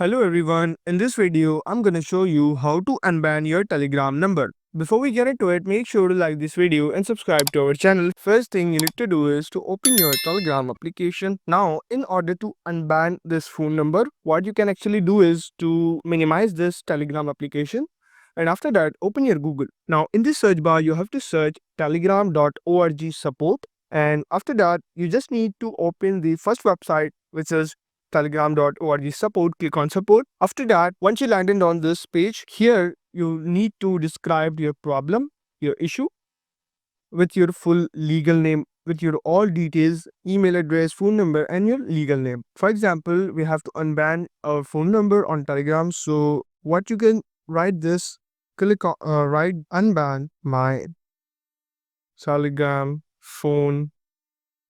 Hello everyone, in this video I'm gonna show you how to unban your Telegram number. Before we get into it, make sure to like this video and subscribe to our channel. First thing you need to do is to open your Telegram application. Now, in order to unban this phone number, what you can actually do is to minimize this Telegram application. And after that, open your Google. Now, in this search bar, you have to search telegram.org support. And after that, you just need to open the first website, which is telegram.org support. Click on support. After that, once you landed on this page, here you need to describe your problem, your issue, with your full legal name, with your all details, email address, phone number, and your legal name. For example, we have to unban our phone number on Telegram. So what you can write this, click on write unban my Telegram phone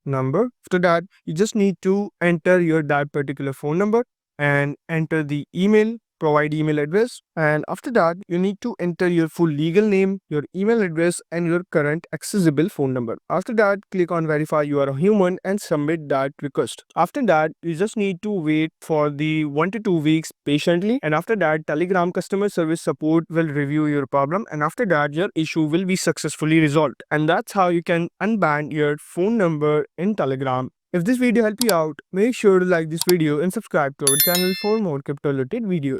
number. After that, you just need to enter your that particular phone number and enter the email, provide email address. And after that, you need to enter your full legal name, your email address, and your current accessible phone number. After that, click on verify you are a human and submit that request. After that, you just need to wait for the 1 to 2 weeks patiently. And after that, Telegram customer service support will review your problem. And after that, your issue will be successfully resolved. And that's how you can unban your phone number in Telegram. If this video helped you out, make sure to like this video and subscribe to our channel for more crypto related videos.